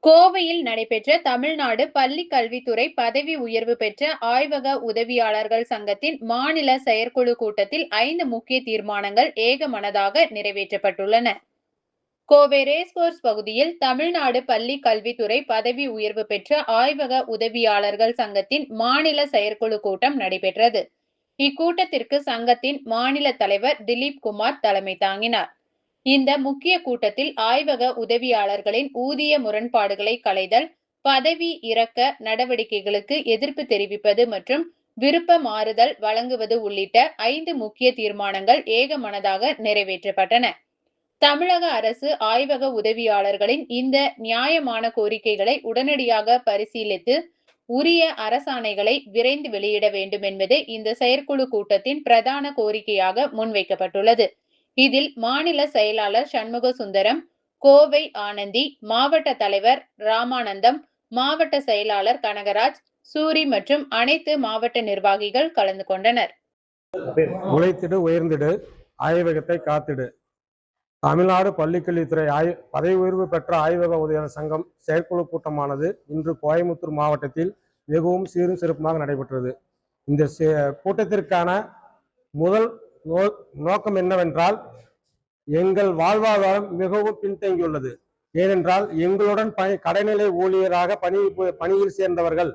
கோவையில் நடைபெற்ற தமிழ்நாடு பள்ளி கல்வித்துறை பதவி உயர்வு பெற்ற ஆய்வக உதவியாளர்கள் சங்கத்தின் மாநில செயற்குழு கூட்டத்தில் 5 முக்கிய தீர்மானங்கள் ஏகமனதாக நிறைவேற்றப்பட்டுள்ளன. கோவை ரேஸ்கோர்ஸ் பகுதியில் தமிழ்நாடு பள்ளி கல்வித்துறை பதவி உயர்வு பெற்ற ஆய்வக உதவியாளர்கள் சங்கத்தின் மாநில செயற்குழு கூட்டம் நடைபெற்றது. இக்கூட்டத்திற்கு சங்கத்தின் மாநில தலைவர் திலீப் குமார் தலைமை தாங்கினார். இந்த முக்கிய கூட்டத்தில் ஆய்வக உதவியாளர்களின் ஊதிய முரண்பாடுகளை களைதல், பதவி இறக்க நடவடிக்கைகளுக்கு எதிர்ப்பு தெரிவிப்பது மற்றும் விருப்ப மாறுதல் வழங்குவது உள்ளிட்ட 5 முக்கிய தீர்மானங்கள் ஏகமனதாக நிறைவேற்றப்பட்டன. தமிழக அரசு ஆய்வக உதவியாளர்களின் இந்த நியாயமான கோரிக்கைகளை உடனடியாக பரிசீலித்து உரிய அரசாணைகளை விரைந்து வெளியிட வேண்டும் என்பதே இந்த செயற்குழு கூட்டத்தின் பிரதான கோரிக்கையாக முன்வைக்கப்பட்டுள்ளது. இதில் மாநில செயலாளர் சண்முக சுந்தரம், கோவை ஆனந்தி, மாவட்ட தலைவர் ராமானந்தம், மாவட்ட செயலாளர் கனகராஜ், சூரி மற்றும் அனைத்து மாவட்ட நிர்வாகிகள் கலந்து கொண்டனர். உழைத்திடு, உயர்ந்திடு, ஆய்வகத்தை காத்திடு. தமிழ்நாடு பள்ளிக்கல்வித்துறை பதவி உயர்வு பெற்ற ஆய்வக உதவியாளர் சங்கம் செயற்குழு கூட்டமானது இன்று கோயம்புத்தூர் மாவட்டத்தில் மிகவும் சீரும் சிறப்புமாக நடைபெற்றது. இந்த கூட்டத்திற்கான முதல் நோக்கம் என்னவென்றால், எங்கள் வாழ்வாதாரம் மிகவும் பின்தங்கியுள்ளது. ஏனென்றால் எங்களுடன் கடைநிலை ஊழியராக பணியில் சேர்ந்தவர்கள்